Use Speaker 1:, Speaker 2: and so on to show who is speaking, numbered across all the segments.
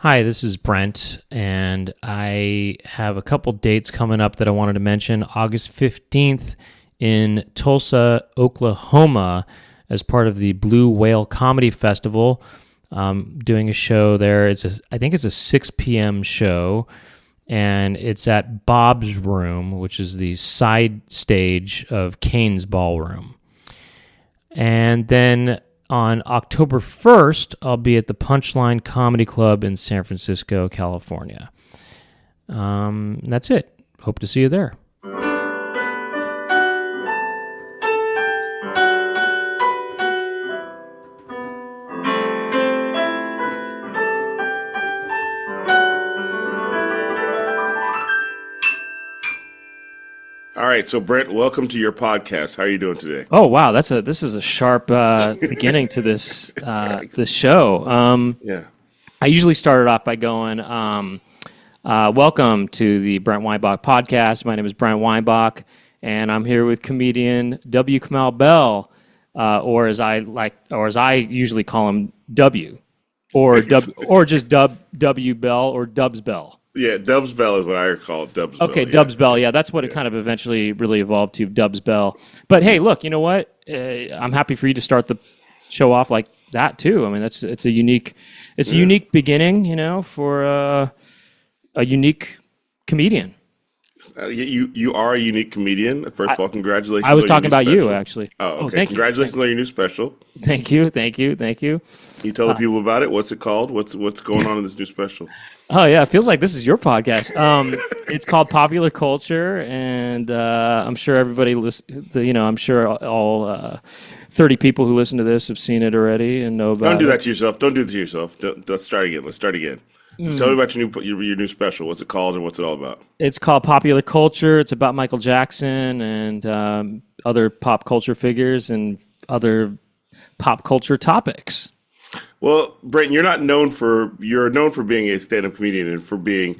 Speaker 1: Hi, this is Brent, and I have a couple dates coming up that I wanted to mention. August 15th in Tulsa, Oklahoma, as part of the Blue Whale Comedy Festival. Doing a show there. I think it's a 6 p.m. show, and it's at Bob's Room, which is the side stage of Kane's Ballroom. And then on October 1st, I'll be at the Punchline Comedy Club in San Francisco, California. That's it. Hope to see you there.
Speaker 2: All right, so Brent, welcome to your podcast. How are you doing today?
Speaker 1: Oh wow, this is a sharp beginning to this show.
Speaker 2: Yeah.
Speaker 1: I usually start it off by going, "Welcome to the Brent Weinbach podcast. My name is Brent Weinbach, and I'm here with comedian W. Kamau Bell, or as I usually call him, W, or just W Bell or Dubs Bell."
Speaker 2: Yeah, Dubs Bell is what I call it, Dubs Bell.
Speaker 1: Okay, Dubs Bell. Yeah, that's what it kind of eventually really evolved to, Dubs Bell. But hey, look, you know what? I'm happy for you to start the show off like that too. I mean, it's a unique beginning, for a unique comedian.
Speaker 2: You are a unique comedian. First of all, congratulations.
Speaker 1: I was talking about you, actually.
Speaker 2: Oh, okay.
Speaker 1: Thank
Speaker 2: Congratulations
Speaker 1: you.
Speaker 2: on your new special.
Speaker 1: Thank you.
Speaker 2: Can you tell the people about it? What's it called? What's going on in this new special?
Speaker 1: Oh yeah, it feels like this is your podcast. It's called Popular Culture, and I'm sure everybody I'm sure all 30 people who listen to this have seen it already and know about it.
Speaker 2: Don't do that to yourself. Don't do that to yourself. Let's start again. Tell me about your new special. What's it called and what's it all about?
Speaker 1: It's called Popular Culture. It's about Michael Jackson and other pop culture figures and other pop culture topics.
Speaker 2: Well, Brent, you're known for being a stand-up comedian and for being,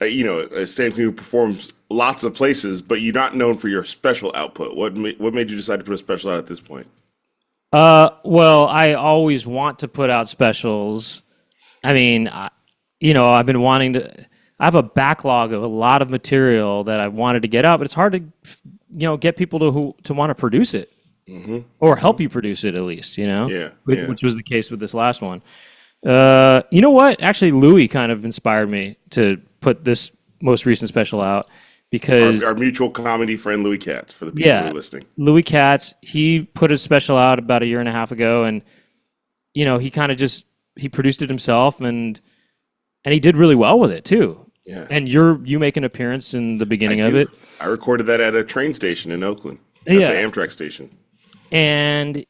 Speaker 2: a stand-up comedian who performs lots of places, but you're not known for your special output. What made you decide to put a special out at this point?
Speaker 1: Well, I always want to put out specials. I mean, I've been wanting to. I have a backlog of a lot of material that I wanted to get out, but it's hard to, get people to want to produce it. Mm-hmm. Or help you produce it at least, which was the case with this last one. You know what? Actually, Louis kind of inspired me to put this most recent special out because
Speaker 2: our mutual comedy friend Louis Katz, for the people who are listening.
Speaker 1: Louis Katz, he put his special out about a year and a half ago, and he kind of he produced it himself, and he did really well with it too. Yeah. And you make an appearance in the beginning of it.
Speaker 2: I recorded that at a train station in Oakland, at the Amtrak station.
Speaker 1: And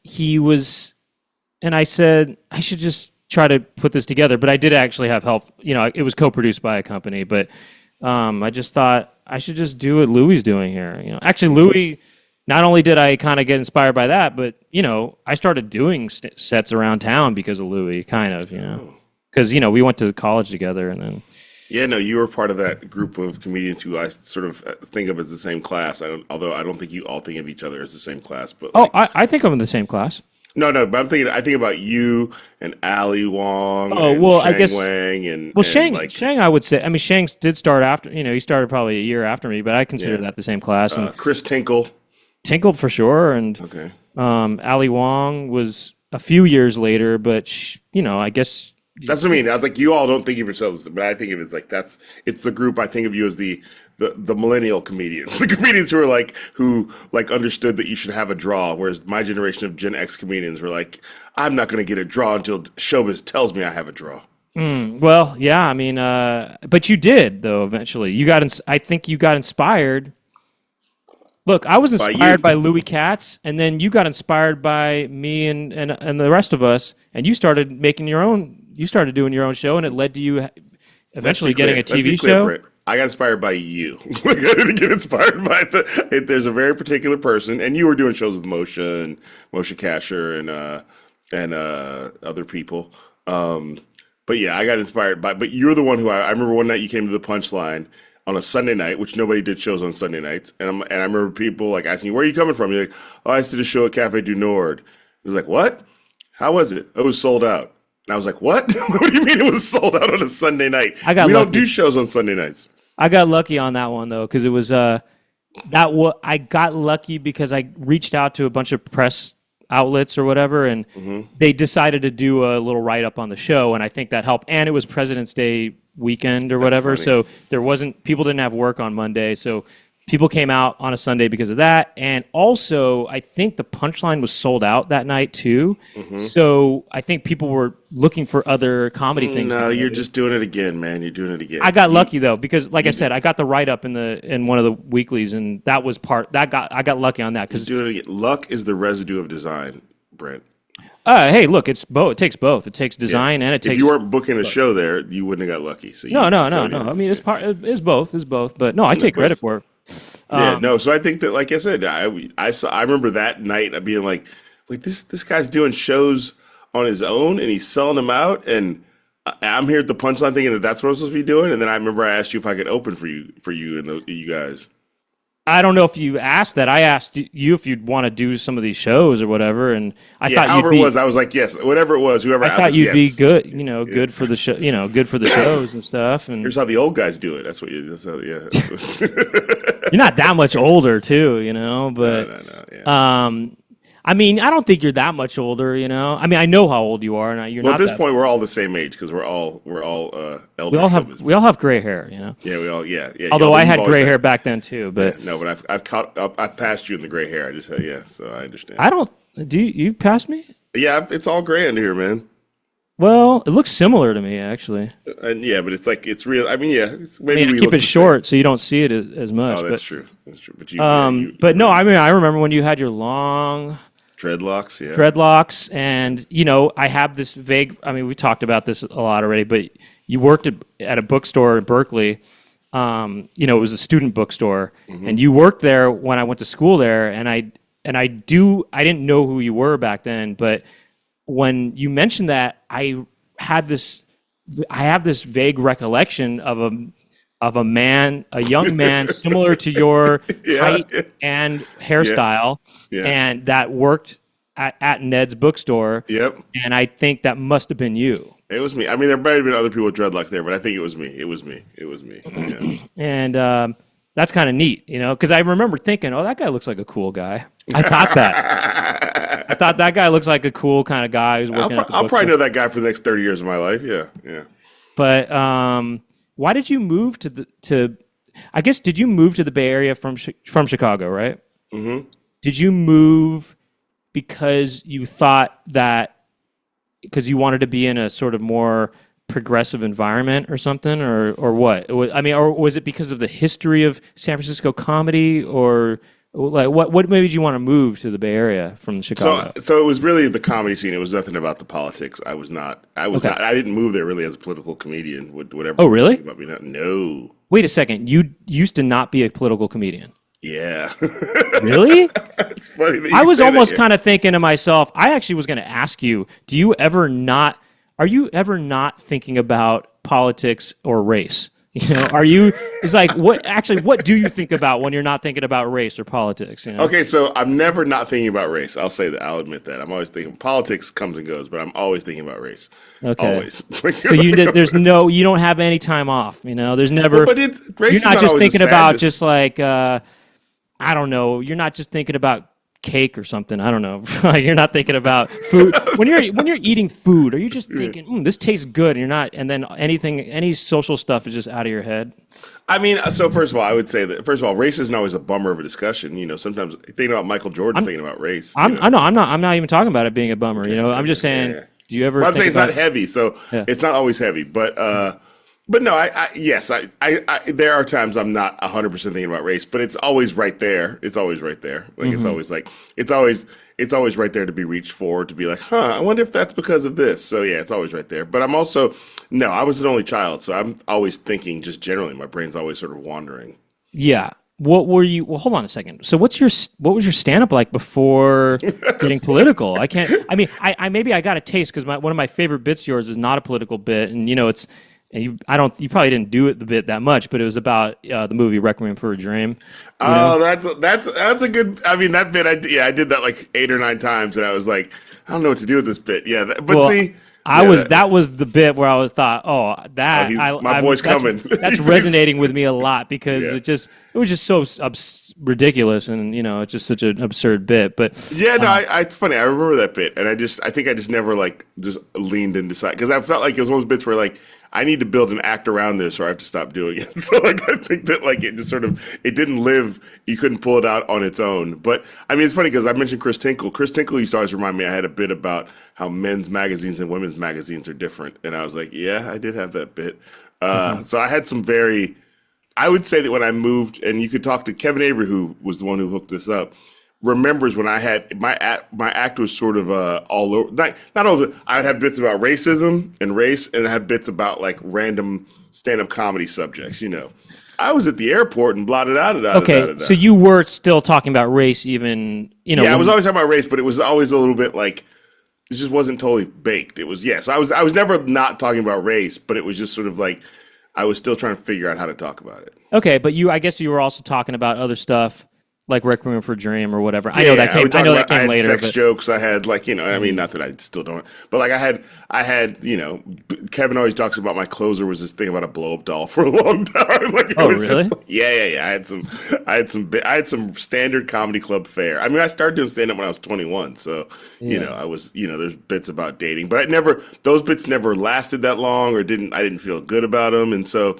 Speaker 1: I said, I should just try to put this together. But I did actually have help. It was co-produced by a company. But I just thought I should just do what Louis is doing here. Actually, Louis, not only did I kind of get inspired by that, but, I started doing sets around town because of Louis, kind of, Because, we went to college together and then...
Speaker 2: Yeah, no, you were part of that group of comedians who I sort of think of as the same class. Although I don't think you all think of each other as the same class. But
Speaker 1: I think I'm in the same class.
Speaker 2: No, but I think about you and Ali Wong. And Shang Wang and
Speaker 1: Shang, I would say. I mean, Shang did start after. He started probably a year after me, but I consider that the same class. And
Speaker 2: Chris Tinkle
Speaker 1: for sure, and Ali Wong was a few years later, but I guess.
Speaker 2: That's what I mean. I was like, you all don't think of yourselves, but I think of it as like it's the group. I think of you as the millennial comedians, the comedians who understood that you should have a draw, whereas my generation of Gen X comedians were like, I'm not going to get a draw until showbiz tells me I have a draw.
Speaker 1: Well, yeah, I mean, but you did though. Eventually, I think you got inspired. Look, I was inspired by Louis Katz, and then you got inspired by me and the rest of us, and you started making your own. You started doing your own show, and it led to you eventually getting a TV show.
Speaker 2: Brent. I got inspired by you. I didn't get inspired by there's a very particular person, and you were doing shows with Moshe and Moshe Kasher and other people. But yeah, I got inspired by. But you're the one who I remember one night you came to the Punchline on a Sunday night, which nobody did shows on Sunday nights, and I remember people asking you, "Where are you coming from?" You're like, "Oh, I did a show at Cafe du Nord." It was like, "What? How was it?" It was sold out. And I was like, what? What do you mean it was sold out on a Sunday night? We don't do shows on Sunday nights.
Speaker 1: I got lucky on that one though, because it was I got lucky because I reached out to a bunch of press outlets or whatever, and they decided to do a little write up on the show, and I think that helped. And it was President's Day weekend or whatever, so people didn't have work on Monday, so people came out on a Sunday because of that. And also, I think the Punchline was sold out that night too. So I think people were looking for other comedy things.
Speaker 2: No, you're just doing it again, man. You're doing it again.
Speaker 1: I got lucky though, because like I said, I got the write up in one of the weeklies, and that was I got lucky on that because
Speaker 2: doing it again. Luck is the residue of design, Brent.
Speaker 1: Hey, look, it's both. It takes both. It takes design and it takes.
Speaker 2: If you weren't booking a show there, you wouldn't have got lucky. So
Speaker 1: no. I mean, it's both. But no, I take credit for it.
Speaker 2: So I think that, like I said, I remember that night being like, wait, this guy's doing shows on his own and he's selling them out, and I'm here at the Punchline thinking that that's what I'm supposed to be doing. And then I remember I asked you if I could open for you and you guys.
Speaker 1: I don't know if you asked that. I asked you if you'd want to do some of these shows or whatever, and I thought
Speaker 2: however it was, I was like, yes, whatever it was, whoever.
Speaker 1: I thought you'd be good, good for the show, good for the shows and stuff. And
Speaker 2: here's how the old guys do it. That's what you. That's how,
Speaker 1: You're not that much older, too, but
Speaker 2: No.
Speaker 1: I mean, I don't think you're that much older, I mean, I know how old you are, and you're not.
Speaker 2: At this point, we're all the same age because we're all elder.
Speaker 1: We all have gray hair,
Speaker 2: Yeah, we all. Yeah.
Speaker 1: Although I had gray hair back then too, but
Speaker 2: but I've caught up. I've passed you in the gray hair. I just said so I understand.
Speaker 1: I don't. You passed me?
Speaker 2: Yeah, it's all gray under here, man.
Speaker 1: Well, it looks similar to me actually.
Speaker 2: And but it's real. I mean,
Speaker 1: maybe I keep it short so you don't see it as much.
Speaker 2: Oh, that's true. That's true.
Speaker 1: But no, I mean, I remember when you had your long
Speaker 2: dreadlocks,
Speaker 1: and I have this vague. I mean, we talked about this a lot already, but you worked at a bookstore in Berkeley. It was a student bookstore, and you worked there when I went to school there, and I didn't know who you were back then, but when you mentioned that, I have this vague recollection of a young man similar to your height and hairstyle, and that worked at Ned's bookstore.
Speaker 2: Yep.
Speaker 1: And I think that must have been you.
Speaker 2: It was me. I mean, there might have been other people with dreadlocks there, but I think it was me. It was me. Yeah.
Speaker 1: And that's kind of neat, because I remember thinking, oh, that guy looks like a cool guy. I thought that. I thought that guy looks like a cool kind of guy who's working
Speaker 2: I'll probably know that guy for the next 30 years of my life. Yeah.
Speaker 1: But why did you move I guess, did you move to the Bay Area from Chicago, right?
Speaker 2: Mm-hmm.
Speaker 1: Did you move because you thought that because you wanted to be in a sort of more progressive environment or something, or what? Or was it because of the history of San Francisco comedy, or like what made you want to move to the Bay Area from Chicago?
Speaker 2: So it was really the comedy scene. It was nothing about the politics. I didn't move there really as a political comedian. Whatever.
Speaker 1: Oh, really?
Speaker 2: About me now. No.
Speaker 1: Wait a second. You used to not be a political comedian.
Speaker 2: Yeah.
Speaker 1: Really?
Speaker 2: It's funny that
Speaker 1: I was almost kind of thinking to myself, I actually was going to ask you, are you ever not thinking about politics or race? It's like, what do you think about when you're not thinking about race or politics?
Speaker 2: Okay, so I'm never not thinking about race. I'll say that. I'll admit that. I'm always thinking politics comes and goes, but I'm always thinking about race.
Speaker 1: Okay.
Speaker 2: Always.
Speaker 1: So you don't have any time off, there's never,
Speaker 2: but race
Speaker 1: you're not just thinking about just like, I don't know, you're not just thinking about cake or something. I don't know. You're not thinking about food when you're eating food. Are you just thinking, this tastes good? And you're not, and then any social stuff is just out of your head.
Speaker 2: I mean, so first of all, I would say that race isn't always a bummer of a discussion. Sometimes thinking about Michael Jordan, thinking about race.
Speaker 1: I'm not even talking about it being a bummer. I'm just saying. Yeah. Do you ever?
Speaker 2: Well, I'm saying it's not heavy, so it's not always heavy, but no, yes, there are times I'm not 100% thinking about race, but it's always right there. It's always right there. Like it's always right there to be reached for, to be like, I wonder if that's because of this. So yeah, it's always right there. But I was an only child, so I'm always thinking just generally. My brain's always sort of wandering.
Speaker 1: Yeah. What were you? Well, hold on a second. So what was your stand-up like before getting political? I maybe I got a taste because one of my favorite bits of yours is not a political bit, and it's. And you probably didn't do the bit that much, but it was about the movie Requiem for a Dream.
Speaker 2: Oh, that's a good. I mean, that bit, I did that like 8 or 9 times, and I was like, I don't know what to do with this bit. Yeah,
Speaker 1: That was the bit where I was thought,
Speaker 2: my boy's coming.
Speaker 1: That's resonating with me a lot because
Speaker 2: Yeah.
Speaker 1: it was just so ridiculous, and it's just such an absurd bit. But
Speaker 2: Yeah, no, it's funny. I remember that bit, and I think I just never like just leaned into side because I felt like it was one of those bits where like I need to build an act around this, or I have to stop doing it. So like I think that like it just sort of it didn't live. You couldn't pull it out on its own. But I mean, it's funny because I mentioned Chris Tinkle. Chris Tinkle used to always remind me. I had a bit about how men's magazines and women's magazines are different, and I was like, yeah, I did have that bit. So I had some very. I would say that when I moved, and you could talk to Kevin Avery, who was the one who hooked this up, remembers when I had my act was sort of all over. Not all of it. I would have bits about racism and race, and I had bits about like random stand-up comedy subjects. I was at the airport and blotted out.
Speaker 1: Okay, so you were still talking about race, even
Speaker 2: Yeah, I was always talking about race, but it was always a little bit like it just wasn't totally baked. It was So I was never not talking about race, but it was just sort of like. I was still trying to figure out how to talk about it.
Speaker 1: Okay, but I guess you were also talking about other stuff like Requiem for a Dream or whatever. I know that came
Speaker 2: I had
Speaker 1: later.
Speaker 2: Sex jokes. I had I mean, not that I still don't, but like I had, Kevin always talks about my closer was this thing about a blow up doll for a long time.
Speaker 1: Really?
Speaker 2: Yeah. I had some standard comedy club fare. I mean, I started doing stand up when I was 21, so I was, there's bits about dating, but those bits never lasted that long, or I didn't feel good about them, and so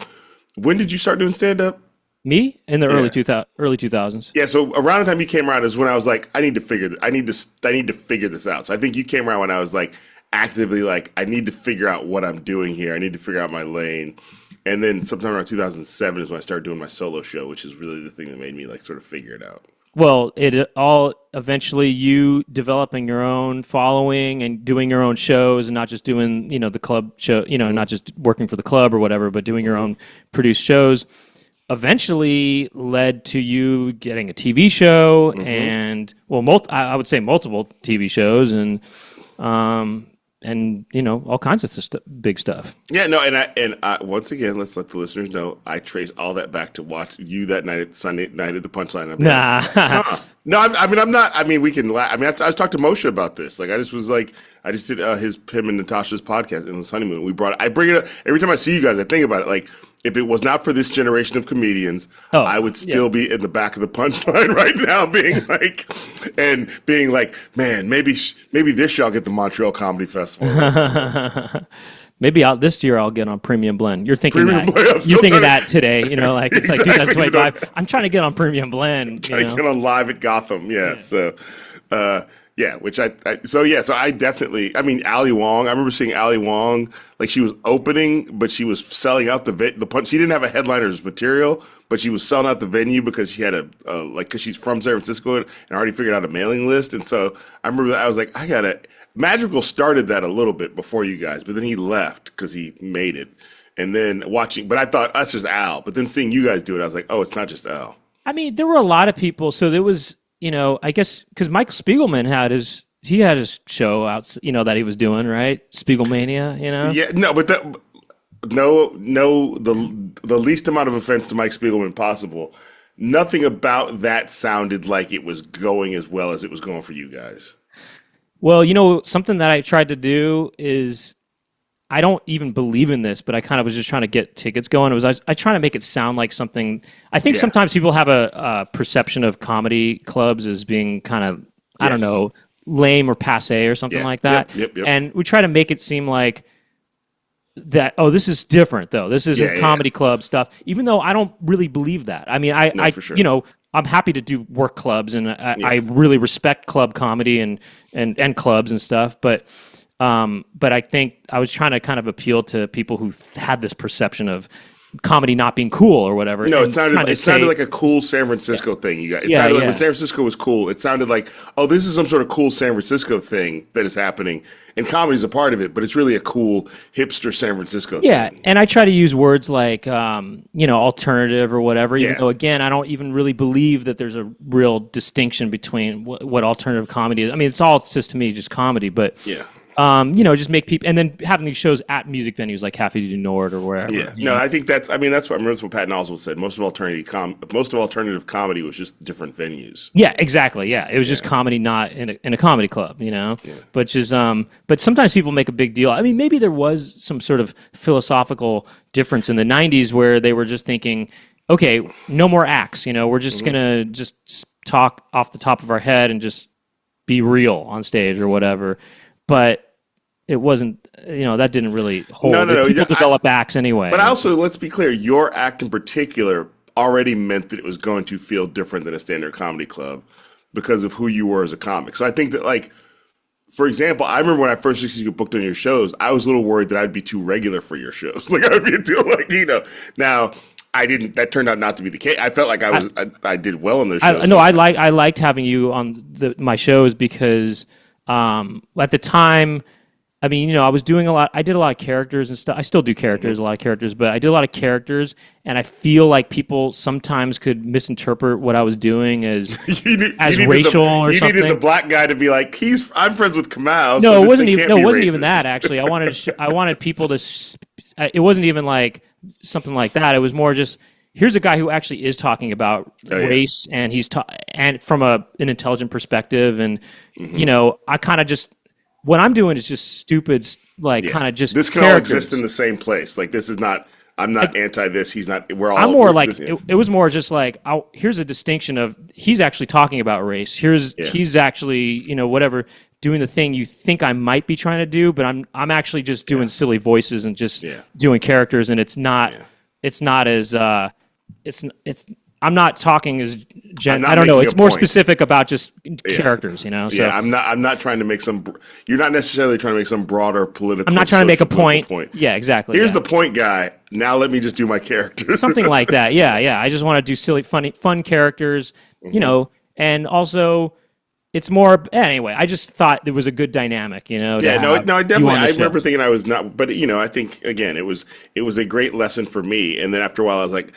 Speaker 2: when did you start doing stand up?
Speaker 1: Me in the early 2000s.
Speaker 2: Yeah, so around the time you came around is when I was like, I need to figure this out. So I think you came around when I was like actively like, I need to figure out what I'm doing here. I need to figure out my lane. And then sometime around 2007 is when I started doing my solo show, which is really the thing that made me like sort of figure it out.
Speaker 1: Well, it all eventually you developing your own following and doing your own shows and not just doing, the club show, not just working for the club or whatever, but doing your own produced shows. Eventually led to you getting a TV show and I would say multiple TV shows and all kinds of big stuff.
Speaker 2: Yeah, no, and I once again, let's let the listeners know I trace all that back to watch you that night at Sunday night at the Punchline. No, I'm not. I mean, we can laugh. I mean, I was talking to Moshe about this. Like, I just did him and Natasha's podcast in the honeymoon. I bring it up every time I see you guys. I think about it like. If it was not for this generation of comedians, I would still be in the back of the Punchline right now, being like, man, maybe this year I'll get the Montreal Comedy Festival.
Speaker 1: Maybe this year I'll get on Premium Blend. You're thinking
Speaker 2: Premium
Speaker 1: that.
Speaker 2: Blend,
Speaker 1: You're thinking that today. Like it's
Speaker 2: Exactly.
Speaker 1: like 2025. I'm trying to get on Premium Blend.
Speaker 2: Trying to get on Live at Gotham. Yeah. So. So I definitely, I mean, Ali Wong, I remember seeing Ali Wong, like she was opening, but she was selling out the punch. She didn't have a headliner's material, but she was selling out the venue because she had because she's from San Francisco and already figured out a mailing list. And so I remember that I was like, Madrigal started that a little bit before you guys, but then he left because he made it. And then but I thought that's just Al. But then seeing you guys do it, I was like, oh, it's not just Al.
Speaker 1: I mean, there were a lot of people. So there was, I guess because Michael Spiegelman had his show out, that he was doing, right? Spiegelmania,
Speaker 2: Yeah, no, but the least amount of offense to Mike Spiegelman possible. Nothing about that sounded like it was going as well as it was going for you guys.
Speaker 1: Well, something that I tried to do is, I don't even believe in this, but I kind of was just trying to get tickets going. I trying to make it sound like something. I think sometimes people have a perception of comedy clubs as being kind of, I don't know, lame or passe or something like that.
Speaker 2: Yep.
Speaker 1: And we try to make it seem like that, this is different though. This isn't comedy club stuff, even though I don't really believe that. I mean,
Speaker 2: for sure.
Speaker 1: I'm happy to do work clubs and I really respect club comedy and clubs and stuff, but I think I was trying to kind of appeal to people who had this perception of comedy not being cool or whatever.
Speaker 2: No, it sounded like a cool San Francisco thing. You guys, it sounded like when San Francisco was cool, it sounded like, this is some sort of cool San Francisco thing that is happening, and comedy's a part of it, but it's really a cool hipster San Francisco thing.
Speaker 1: Yeah, and I try to use words like, alternative or whatever, even though, again, I don't even really believe that there's a real distinction between what alternative comedy is. I mean, it's to me just comedy, but just make people, and then having these shows at music venues like Cafe du Nord or wherever.
Speaker 2: Yeah, no, I think that's what Patton Oswalt said. Most of alternative comedy was just different venues.
Speaker 1: Yeah, exactly. Yeah, it was just comedy, not in a comedy club, Which is, but sometimes people make a big deal. I mean, maybe there was some sort of philosophical difference in the '90s where they were just thinking, okay, no more acts. We're just gonna just talk off the top of our head and just be real on stage or whatever. But it wasn't, that didn't really hold. No. People develop acts anyway.
Speaker 2: But also, let's be clear, your act in particular already meant that it was going to feel different than a standard comedy club because of who you were as a comic. So I think that, like, for example, I remember when I first used to get booked on your shows, I was a little worried that I'd be too regular for your shows. Like, I'd be too, now, I didn't. That turned out not to be the case. I felt like I did well on those shows.
Speaker 1: I liked having you on my shows because at the time, I mean, I was doing I did a lot of characters and stuff. I still do characters, a lot of characters, but I did a lot of characters, and I feel like people sometimes could misinterpret what I was doing as racial or something.
Speaker 2: You needed the black guy to be like, I'm friends with Kamau.
Speaker 1: No, so it wasn't even. No, it wasn't even that. Actually, I wanted people to. It wasn't even like something like that. It was more just, here's a guy who actually is talking about race, and he's and from an intelligent perspective, and I kind of just. What I'm doing is just stupid, kind of just.
Speaker 2: This can all exist in the same place. Like, this is not. I'm not anti this. He's not. We're all.
Speaker 1: I'm more like it was more just like, here's a distinction of he's actually talking about race. He's actually whatever doing the thing you think I might be trying to do, but I'm actually just doing silly voices and just doing characters, and it's not as I'm not talking as I don't know. It's more specific about just characters, So.
Speaker 2: Yeah, I'm not trying to make some. You're not necessarily trying to make some broader political.
Speaker 1: I'm not trying to make a point. Yeah, exactly.
Speaker 2: Here's the point, guy. Now let me just do my character.
Speaker 1: Something like that. Yeah. I just want to do silly, fun characters, and also. It's more anyway. I just thought it was a good dynamic,
Speaker 2: Yeah, I definitely. I remember thinking I was not, but I think again, it was a great lesson for me. And then after a while, I was like,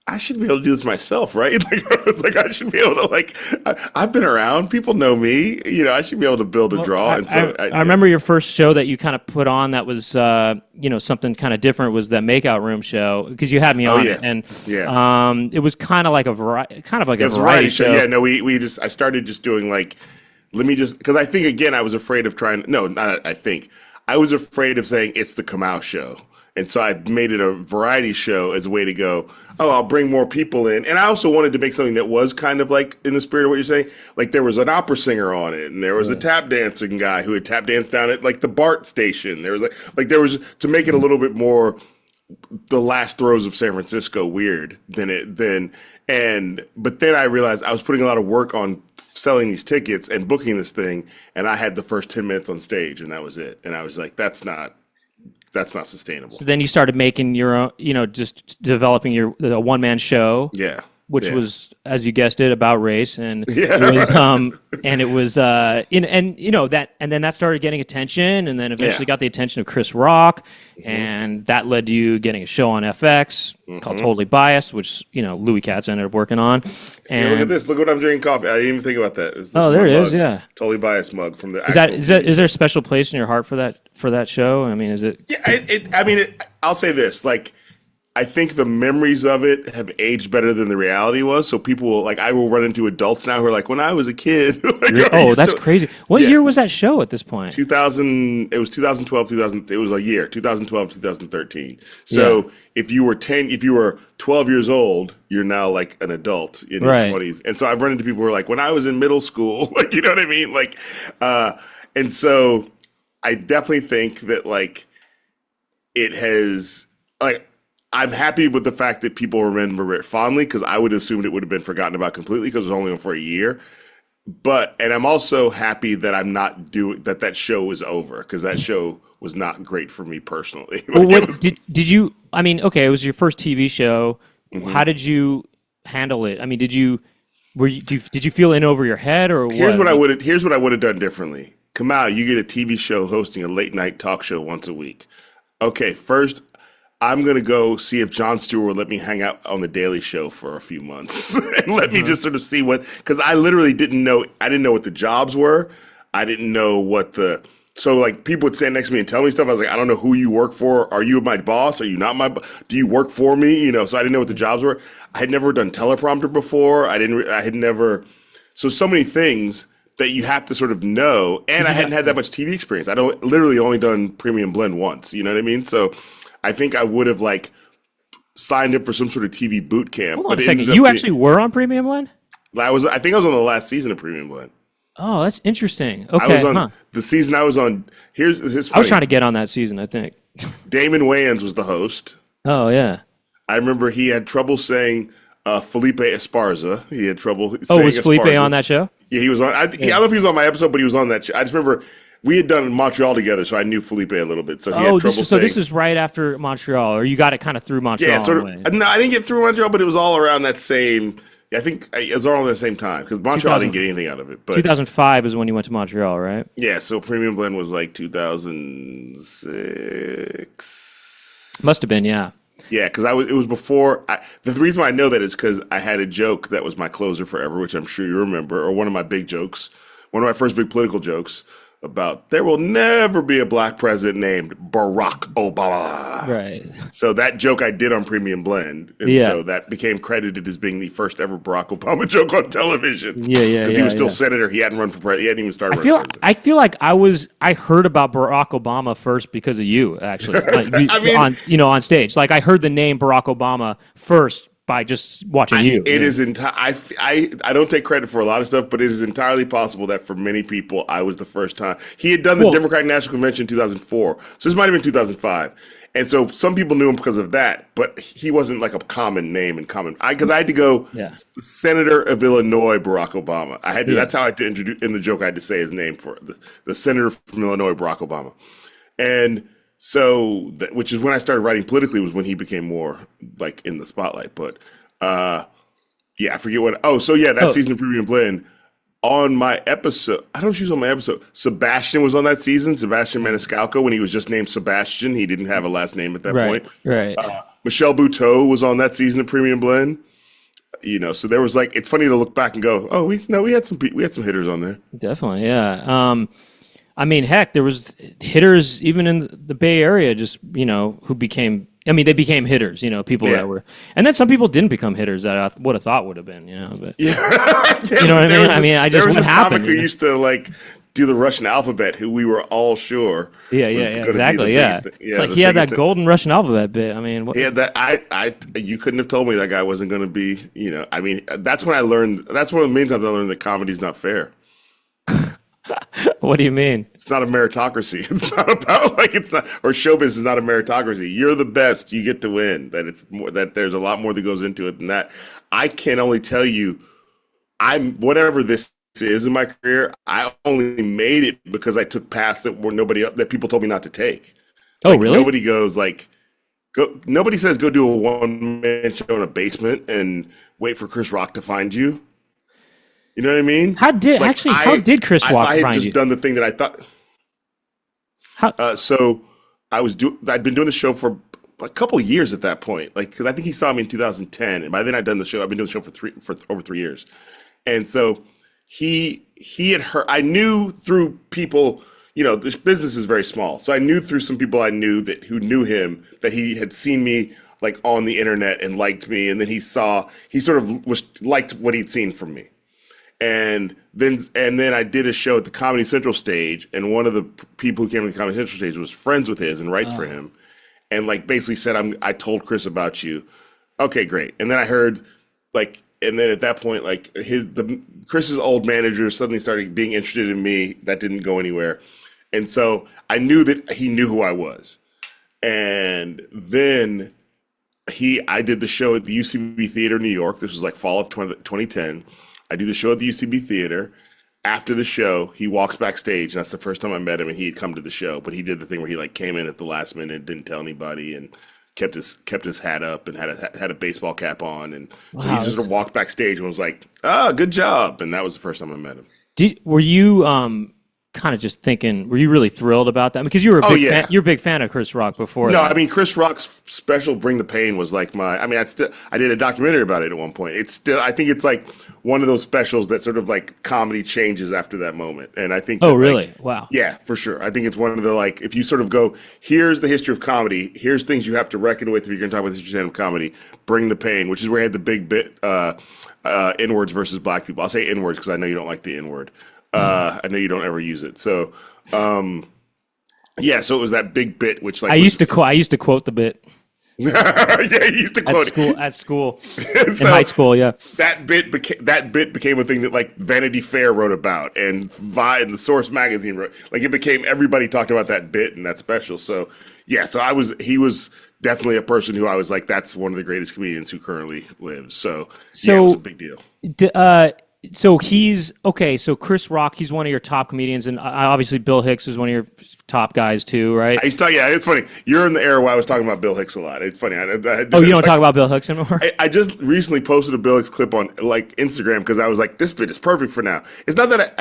Speaker 2: I should be able to do this myself, right? I should be able to I've been around. People know me. I should be able to build a draw. And so
Speaker 1: I remember your first show that you kind of put on that was something kind of different was that Makeout Room show because you had me on it, and it was kind of like a variety show.
Speaker 2: Yeah, no, I started just doing because I think again I was afraid of I was afraid of saying it's the Kamau show. And so I made it a variety show as a way to go, I'll bring more people in. And I also wanted to make something that was kind of like in the spirit of what you're saying. Like there was an opera singer on it, and there was a tap dancing guy who had tap danced down at like the BART station. There was there was to make it a little bit more the last throes of San Francisco weird but then I realized I was putting a lot of work on selling these tickets and booking this thing, and I had the first 10 minutes on stage, and that was it. And I was like, that's not sustainable.
Speaker 1: So then you started making your own, just developing your one-man show.
Speaker 2: Yeah.
Speaker 1: Which was, as you guessed it, about race, and it was, and it was, and then that started getting attention, and then eventually got the attention of Chris Rock, and that led to you getting a show on FX called Totally Biased, which Louis Katz ended up working on. And
Speaker 2: look at this! Look what I'm drinking coffee. I didn't even think about that.
Speaker 1: There it is. Yeah,
Speaker 2: Totally Biased mug from the.
Speaker 1: Is there a special place in your heart for that show? I mean, is it?
Speaker 2: Yeah, I'll say this, I think the memories of it have aged better than the reality was. So people will I will run into adults now who are like, when I was a kid.
Speaker 1: That's crazy. What year was that show at this point?
Speaker 2: 2000. It was 2012, 2000. It was a year, 2012, 2013. So if you were 12 years old, you're now like an adult in your 20s. And so I've run into people who are like, when I was in middle school, you know what I mean? And so I definitely think that it has I'm happy with the fact that people remember it fondly because I would have assumed it would have been forgotten about completely because it was only on for a year. And I'm also happy that I'm not doing that show is over because that show was not great for me personally.
Speaker 1: Did you? I mean, okay, it was your first TV show. How did you handle it? I mean, did you feel in over your head or
Speaker 2: here's what I would have done differently. Kamau, you get a TV show hosting a late night talk show once a week. Okay, first. I'm going to go see if Jon Stewart will let me hang out on The Daily Show for a few months and let me just sort of see because I literally didn't know. I didn't know what the jobs were. I didn't know what the So like people would stand next to me and tell me stuff. I was like, I don't know who you work for. Are you my boss? Are you not my? Do you work for me? You know. So I didn't know what the jobs were. I had never done teleprompter before. I didn't. I had never. So many things that you have to sort of know. And I hadn't had that much TV experience. I don't literally only done Premium Blend once. You know what I mean? So I think I would have like signed up for some sort of TV boot camp.
Speaker 1: Hold on a second. You actually were on Premium Blend?
Speaker 2: I think I was on the last season of Premium Blend.
Speaker 1: Oh, that's interesting. Okay,
Speaker 2: I was on the season I was on. Here's funny.
Speaker 1: I was trying to get on that season, I think.
Speaker 2: Damon Wayans was the host.
Speaker 1: Oh, yeah.
Speaker 2: I remember he had trouble saying Felipe Esparza. He had trouble saying
Speaker 1: Oh, was Felipe
Speaker 2: Esparza.
Speaker 1: on that show?
Speaker 2: Yeah, he was on. I don't know if he was on my episode, but he was on that show. I just remember we had done Montreal together, so I knew Felipe a little bit. So he had trouble saying.
Speaker 1: So this is right after Montreal, or you got it kind of through Montreal?
Speaker 2: Yeah, sort of. No, I didn't get through Montreal, but it was all around that same. I think it was all at the same time because Montreal didn't get anything out of it. But
Speaker 1: 2005 is when you went to Montreal, right?
Speaker 2: Yeah, so Premium Blend was like 2006.
Speaker 1: Must have been, yeah.
Speaker 2: Yeah, because it was before. The reason why I know that is because I had a joke that was my closer forever, which I'm sure you remember, or one of my big jokes, one of my first big political jokes about there will never be a black president named Barack Obama.
Speaker 1: Right.
Speaker 2: So that joke I did on Premium Blend, and so that became credited as being the first ever Barack Obama joke on television.
Speaker 1: Yeah.
Speaker 2: Because he was still senator, he hadn't run for president, he hadn't even started.
Speaker 1: I feel like I heard about Barack Obama first because of you, actually. On stage. Like I heard the name Barack Obama first by just watching you.
Speaker 2: It is I don't take credit for a lot of stuff, but it is entirely possible that for many people, I was the first time. He had done the Democratic National Convention in 2004, so this might have been 2005. And so some people knew him because of that, but he wasn't like a common name and common. Because I had to go, Senator of Illinois, Barack Obama. I had to. That's how I had to introduce in the joke. I had to say his name for the Senator from Illinois, Barack Obama, and. So, which is when I started writing politically, was when he became more like in the spotlight. But I forget what. That season of Premium Blend on my episode. I don't know if she was on my episode. Sebastian was on that season. Sebastian Maniscalco, when he was just named Sebastian, he didn't have a last name at that point.
Speaker 1: Right.
Speaker 2: Michelle Buteau was on that season of Premium Blend. You know, so there was like, it's funny to look back and go, oh, we had some hitters on there.
Speaker 1: Definitely, yeah. I mean, heck, there was hitters even in the Bay Area, just, who became, they became hitters, people that were, and then some people didn't become hitters that I would have thought would have been, but you know what I mean? I just,
Speaker 2: there was this
Speaker 1: happened,
Speaker 2: comic who used to like do the Russian alphabet, who we were all sure.
Speaker 1: Yeah, exactly. It's like he had that golden Russian alphabet bit. I mean,
Speaker 2: he had that. You couldn't have told me that guy wasn't going to be, that's when I learned, that's one of the main times I learned that comedy's not fair.
Speaker 1: What do you mean?
Speaker 2: It's not a meritocracy. It's not about or showbiz is not a meritocracy. You're the best. You get to win. That there's a lot more that goes into it than that. I can only tell you, whatever this is in my career, I only made it because I took paths that people told me not to take.
Speaker 1: Oh, really?
Speaker 2: Nobody goes nobody says go do a one-man show in a basement and wait for Chris Rock to find you. You know what I mean?
Speaker 1: How did Chris Rock find you?
Speaker 2: I had just done the thing that I thought. So I'd been doing the show for a couple of years at that point, because I think he saw me in 2010, and by then I'd done the show. I've been doing the show for over 3 years, and so he had heard. I knew through people. This business is very small, so I knew through some people I knew who knew him that he had seen me like on the internet and liked me, and then he sort of liked what he'd seen from me. And then I did a show at the Comedy Central stage, and one of the people who came to the Comedy Central stage was friends with his and writes for him, and basically said, I told Chris about you. Okay, great. And then I heard and then at that point Chris's old manager suddenly started being interested in me. That didn't go anywhere, and so I knew that he knew who I was, and then I did the show at the UCB Theater in New York. This was fall of 2010. I do the show at the UCB Theater. After the show, he walks backstage, and that's the first time I met him, and he had come to the show. But he did the thing where he came in at the last minute and didn't tell anybody and kept his hat up and had a baseball cap on. And so he just sort of walked backstage and was like, good job. And that was the first time I met him.
Speaker 1: Were you kind of just thinking, were you really thrilled about that? Because you were you're a big fan of Chris Rock before.
Speaker 2: No,
Speaker 1: that.
Speaker 2: I mean Chris Rock's special "Bring the Pain" was like my. I mean, I did a documentary about it at one point. It's still, I think it's like one of those specials that sort of like comedy changes after that moment. And I think.
Speaker 1: Oh, really? Wow.
Speaker 2: Yeah, for sure. I think it's one of the like, if you sort of go, here's the history of comedy. Here's things you have to reckon with if you're going to talk about the history of comedy. Bring the Pain, which is where I had the big bit N-words versus black people. I'll say N-words because I know you don't like the N-word. I know you don't ever use it. So. Yeah, so it was that big bit, which like
Speaker 1: I used to quote the bit.
Speaker 2: Yeah, you used to quote
Speaker 1: at school, in high school. Yeah,
Speaker 2: that bit became a thing that like Vanity Fair wrote about, and and the Source magazine wrote. Like it became, everybody talked about that bit and that special. So yeah, so he was definitely a person who I was like, that's one of the greatest comedians who currently lives. So yeah, it was a big deal.
Speaker 1: So he's okay. So Chris Rock, he's one of your top comedians, and obviously Bill Hicks is one of your top guys too, right?
Speaker 2: Yeah, it's funny. You're in the era where I was talking about Bill Hicks a lot. It's funny.
Speaker 1: You don't talk about Bill Hicks anymore?
Speaker 2: I just recently posted a Bill Hicks clip on like Instagram because I was like, this bit is perfect for now. It's not that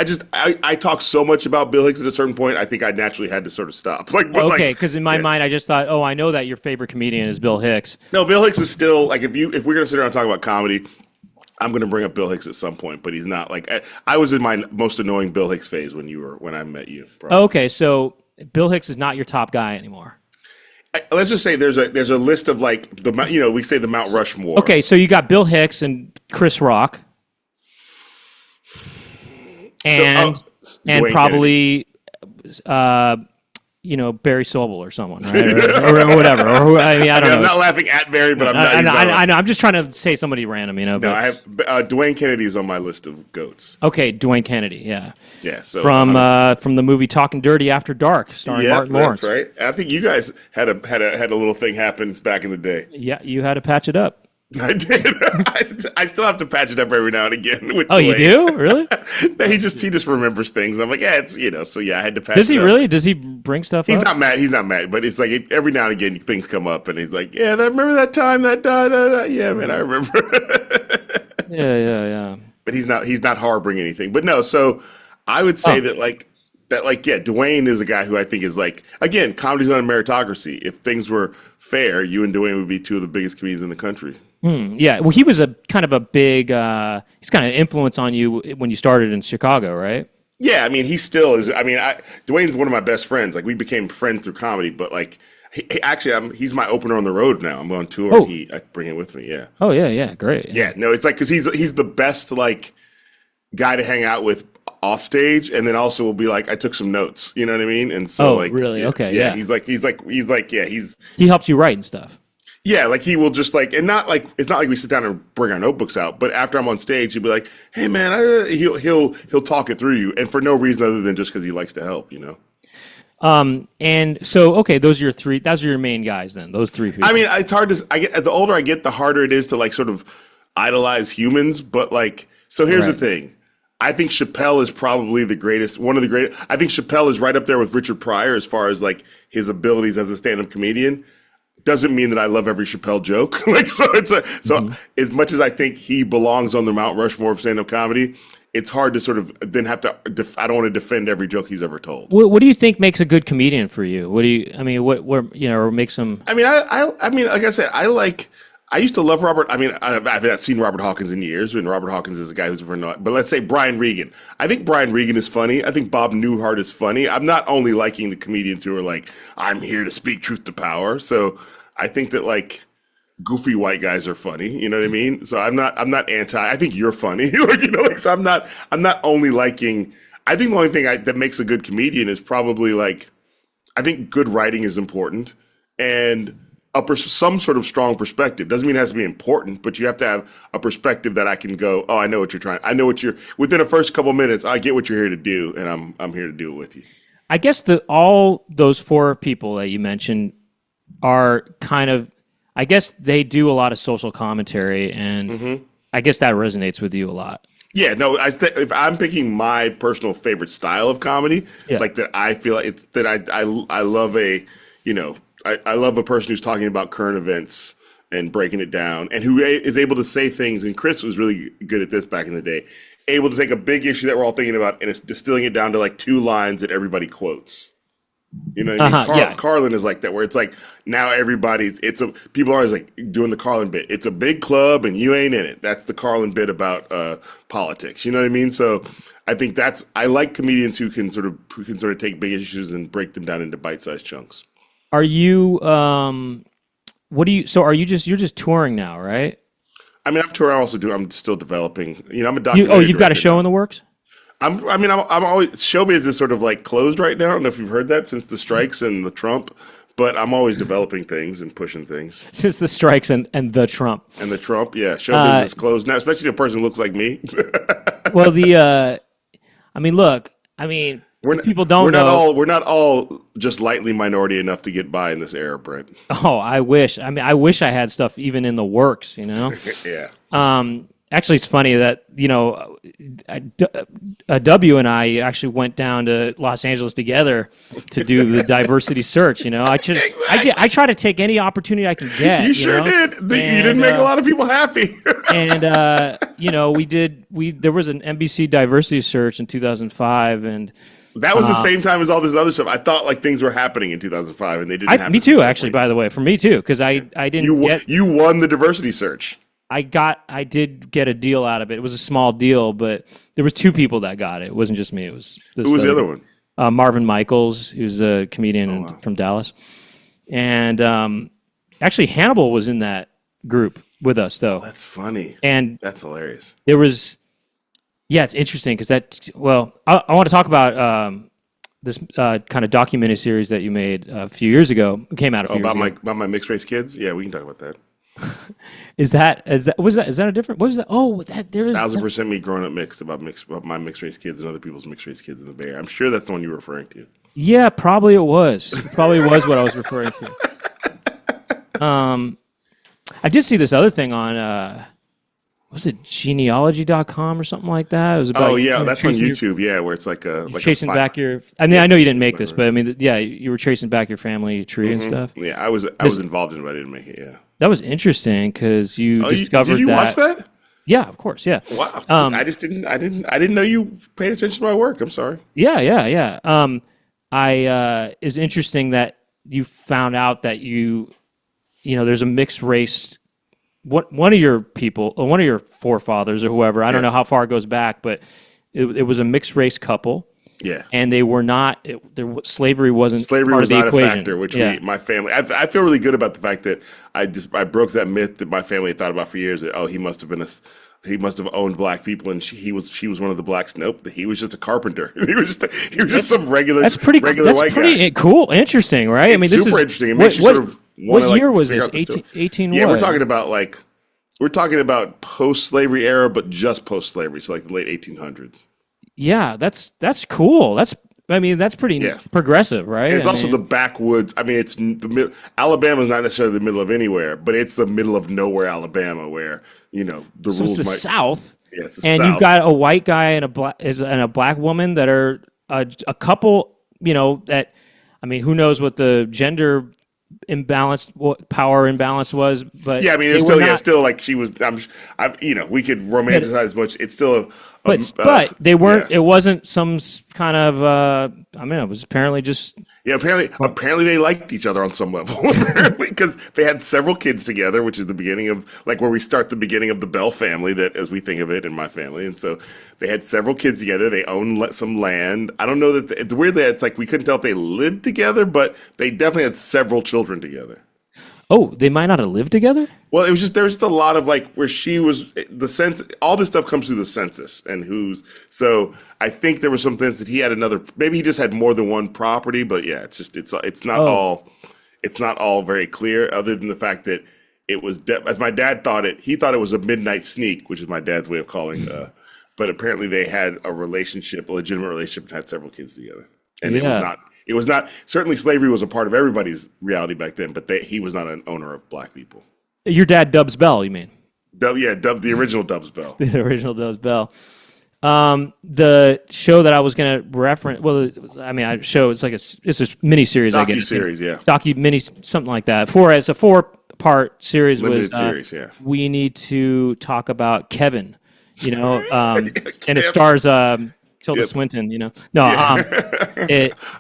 Speaker 2: I talk so much about Bill Hicks at a certain point. I think I naturally had to sort of stop.
Speaker 1: Okay, because in my mind, I just thought, I know that your favorite comedian is Bill Hicks.
Speaker 2: No, Bill Hicks is still like, if we're gonna sit around and talk about comedy, I'm going to bring up Bill Hicks at some point, but he's not like, I was in my most annoying Bill Hicks phase when I met you. Probably.
Speaker 1: Okay, so Bill Hicks is not your top guy anymore.
Speaker 2: Let's just say there's a list of like we say the Mount Rushmore.
Speaker 1: Okay, so you got Bill Hicks and Chris Rock, and probably Barry Sobel or someone, right? or whatever. Or, I don't know.
Speaker 2: I'm not laughing at Barry, but
Speaker 1: I know. I'm just trying to say somebody random,
Speaker 2: No, I have Dwayne Kennedy's on my list of goats.
Speaker 1: Okay, Dwayne Kennedy, yeah.
Speaker 2: Yeah, so
Speaker 1: from the movie Talking Dirty After Dark, starring Martin Lawrence.
Speaker 2: That's right. I think you guys had a little thing happen back in the day.
Speaker 1: Yeah, you had to patch it up.
Speaker 2: I did. I still have to patch it up every now and again. With
Speaker 1: Dwayne. You do? Really?
Speaker 2: he just remembers things. I'm like, yeah, it's so yeah, I had to patch.
Speaker 1: Does he
Speaker 2: it up.
Speaker 1: really? Does he bring stuff?
Speaker 2: He's not mad. He's not mad, but it's like every now and again things come up, and he's like, yeah, remember that time that yeah, man, I remember.
Speaker 1: yeah.
Speaker 2: But he's not harboring anything. But no, so I would say that Dwayne is a guy who I think is like, again, comedy's not a meritocracy. If things were fair, you and Dwayne would be two of the biggest comedians in the country.
Speaker 1: Yeah, well, he was a kind of a big, he's kind of influence on you when you started in Chicago, right?
Speaker 2: Yeah, I mean, he still is. I mean, Dwayne's one of my best friends. Like, we became friends through comedy, but like, he's my opener on the road now. I'm on tour, and I bring him with me. Yeah.
Speaker 1: Oh yeah, great.
Speaker 2: Yeah, no, it's like because he's the best like guy to hang out with off stage, and then also will be like, I took some notes. You know what I mean? And so
Speaker 1: really?
Speaker 2: Yeah,
Speaker 1: okay,
Speaker 2: yeah.
Speaker 1: He helps you write and stuff.
Speaker 2: Yeah, like he will just like, and not like, it's not like we sit down and bring our notebooks out, but after I'm on stage, he'll be like, hey man, he'll talk it through you, and for no reason other than just because he likes to help,
Speaker 1: And so, okay, those are your three, those are your main guys then, those three people.
Speaker 2: I mean, it's hard to, the older I get, the harder it is to like sort of idolize humans, but like, so here's the thing. I think Chappelle is probably the greatest, one of the greatest. I think Chappelle is right up there with Richard Pryor as far as like his abilities as a stand-up comedian. Doesn't mean that I love every Chappelle joke. Like, so as much as I think he belongs on the Mount Rushmore of stand-up comedy, it's hard to sort of then have to. I don't want to defend every joke he's ever told.
Speaker 1: What do you think makes a good comedian for you? What makes him?
Speaker 2: I mean, like I said, I used to love Robert. I mean, I've not seen Robert Hawkins in years, and Robert Hawkins is a guy who's not. But let's say Brian Regan. I think Brian Regan is funny. I think Bob Newhart is funny. I'm not only liking the comedians who are like, I'm here to speak truth to power. So I think that like goofy white guys are funny. You know what I mean? So I'm not anti. I think you're funny. So I'm not only liking. I think the only thing that makes a good comedian is probably like, I think good writing is important and some sort of strong perspective. Doesn't mean it has to be important, but you have to have a perspective that I can go, oh, I know what you're trying. I know what you're, within the first couple of minutes, I get what you're here to do, and I'm here to do it with you.
Speaker 1: I guess all those four people that you mentioned are kind of, I guess they do a lot of social commentary, and I guess that resonates with you a lot.
Speaker 2: Yeah, no, if I'm picking my personal favorite style of comedy, like that I feel like it's that I love I love a person who's talking about current events and breaking it down and who is able to say things. And Chris was really good at this back in the day. able to take a big issue that we're all thinking about and it's distilling it down to like 2 lines that everybody quotes. You know what I mean? Carlin is like that, where it's like now people are always like doing the Carlin bit. It's a big club and you ain't in it. That's the Carlin bit about politics. You know what I mean? So I think I like comedians who can sort of take big issues and break them down into bite-sized chunks.
Speaker 1: Are you you're just touring now, right?
Speaker 2: I mean, I'm touring. I'm still developing. You know, I'm a documentary.
Speaker 1: You've got a show in the works?
Speaker 2: I'm always, showbiz is sort of like closed right now. I don't know if you've heard that since the strikes and the Trump, but I'm always developing things and pushing things.
Speaker 1: Since the strikes and the Trump.
Speaker 2: And the Trump, yeah. Showbiz is closed now, especially a person who looks like me.
Speaker 1: Well, people don't know.
Speaker 2: We're not all just lightly minority enough to get by in this era, Brent.
Speaker 1: Oh, I wish. I wish I had stuff even in the works, you know?
Speaker 2: Yeah.
Speaker 1: Actually, it's funny that, W and I actually went down to Los Angeles together to do the diversity search, you know? I try to take any opportunity I can get.
Speaker 2: You sure did. You didn't make a lot of people happy.
Speaker 1: And, there was an NBC diversity search in 2005, and
Speaker 2: that was the same time as all this other stuff. I thought like things were happening in 2005, and they didn't happen.
Speaker 1: Me too, actually, by the way. For me too, because I didn't
Speaker 2: You won the diversity search.
Speaker 1: I did get a deal out of it. It was a small deal, but there was 2 people that got it. It wasn't just me. It was
Speaker 2: Who was the other one?
Speaker 1: Marvin Michaels, who's a comedian from Dallas. And actually, Hannibal was in that group with us, though.
Speaker 2: Oh, that's funny.
Speaker 1: And
Speaker 2: that's hilarious.
Speaker 1: There was, it's interesting because I want to talk about this kind of documentary series that you made a few years ago. It came out a few years ago.
Speaker 2: About my mixed race kids? Yeah, we can talk about that.
Speaker 1: Is that a different? What is that? Oh, there is
Speaker 2: 1,000% me growing up mixed about my mixed race kids and other people's mixed race kids in the Bay Area. I'm sure that's the one you were referring to.
Speaker 1: Yeah, probably it was. It probably was what I was referring to. I did see this other thing on was it genealogy.com or something like that? It was about
Speaker 2: that's on YouTube. Where it's like
Speaker 1: chasing back your. I mean, I know you didn't make this, but I mean, you were tracing back your family tree and stuff.
Speaker 2: Yeah, I was involved in it, but I didn't make it. Yeah.
Speaker 1: That was interesting because you discovered
Speaker 2: did you watch that?
Speaker 1: Yeah, of course. Yeah.
Speaker 2: Wow. I didn't know you paid attention to my work. I'm sorry.
Speaker 1: Yeah. It's interesting that you found out that there's a mixed race. One of your people, or one of your forefathers, or whoever. I don't know how far it goes back, but it was a mixed race couple.
Speaker 2: Yeah,
Speaker 1: and they were not. Slavery wasn't.
Speaker 2: Slavery
Speaker 1: part
Speaker 2: was
Speaker 1: of the
Speaker 2: not
Speaker 1: equation.
Speaker 2: A factor. Which my family. I feel really good about the fact that I broke that myth that my family had thought about for years. That he must have owned black people, and she was one of the blacks. Nope, he was just a carpenter. he was just some regular.
Speaker 1: That's pretty.
Speaker 2: Regular
Speaker 1: that's
Speaker 2: white
Speaker 1: pretty
Speaker 2: guy.
Speaker 1: Cool, interesting, right?
Speaker 2: It's super interesting. It makes you sort of.
Speaker 1: What year was this? 18
Speaker 2: Yeah, we're talking about post-slavery era, but just post-slavery, so like the late 1800s.
Speaker 1: Yeah, that's cool. That's pretty progressive, right?
Speaker 2: And it's also the backwoods. I mean, it's Alabama's not necessarily the middle of anywhere, but it's the middle of nowhere, Alabama, where the rules
Speaker 1: it's the
Speaker 2: might.
Speaker 1: South.
Speaker 2: Yeah, it's the
Speaker 1: and
Speaker 2: South.
Speaker 1: You've got a white guy and a black woman that are a couple. That who knows what the gender power imbalance was, but
Speaker 2: yeah, I mean, it's still like she was. We could romanticize much. It's still,
Speaker 1: but they weren't. Yeah. It wasn't some kind of. It was apparently just.
Speaker 2: Yeah, apparently they liked each other on some level, because they had several kids together, which is the beginning of where we start the beginning of the Bell family, that as we think of it in my family, and so they had several kids together. They owned some land. I don't know that weirdly it's like we couldn't tell if they lived together, but they definitely had several children together.
Speaker 1: Oh, they might not have lived together?
Speaker 2: Well, it was just, there's just a lot of where she was, all this stuff comes through the census and so I think there was some things that he had maybe he just had more than one property, but yeah, it's not all very clear, other than the fact that it was, as my dad thought he thought it was a midnight sneak, which is my dad's way of calling, but apparently they had a legitimate relationship, and had several kids together. And it was not, certainly slavery was a part of everybody's reality back then, but he was not an owner of black people.
Speaker 1: Your dad, Dubs Bell, you mean?
Speaker 2: The original Dubs Bell.
Speaker 1: The original Dubs Bell. The show that I was going to reference, it's a mini series, I guess.
Speaker 2: Docu-series, yeah.
Speaker 1: Mini, something like that. It's a 4-part series.
Speaker 2: Limited series, yeah.
Speaker 1: We need to talk about Kevin. and it stars Tilda
Speaker 2: Yes.
Speaker 1: Swinton. No,
Speaker 2: I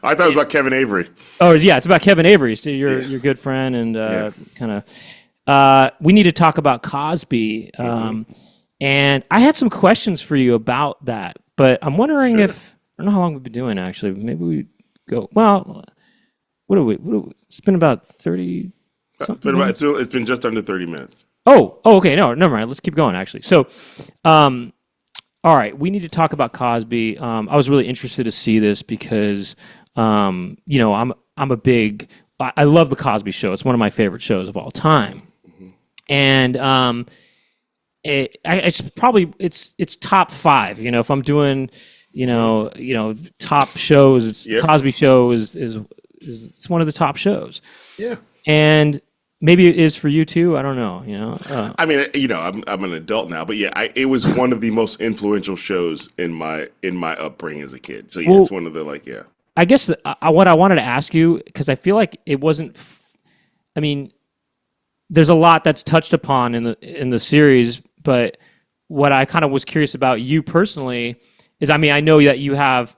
Speaker 2: thought it was about Kevin Avery.
Speaker 1: Oh, yeah, it's about Kevin Avery. So your
Speaker 2: Yeah.
Speaker 1: good friend, and
Speaker 2: Yeah.
Speaker 1: kind of. We need to talk about Cosby, and I had some questions for you about that. But I'm wondering
Speaker 2: Sure.
Speaker 1: if I don't know how long we've been doing. Actually, maybe we go. Well, what are we? It's been about 30 something minutes.
Speaker 2: It's been just under 30 minutes.
Speaker 1: Oh, okay. No, never mind. Let's keep going. Actually, so, all right, we need to talk about Cosby. I was really interested to see this because, I'm a big. I love the Cosby Show. It's one of my favorite shows of all time, and it's top five. If I'm doing, top shows, it's
Speaker 2: Yep.
Speaker 1: Cosby Show is it's one of the top shows.
Speaker 2: Yeah.
Speaker 1: And maybe it is for you too. I don't know.
Speaker 2: I mean, I'm an adult now, but yeah, it was one of the most influential shows in my upbringing as a kid. So yeah, it's one of the
Speaker 1: I guess what I wanted to ask you, because I feel like it wasn't. I mean, there's a lot that's touched upon in the series, but what I kind of was curious about you personally is, I mean, I know that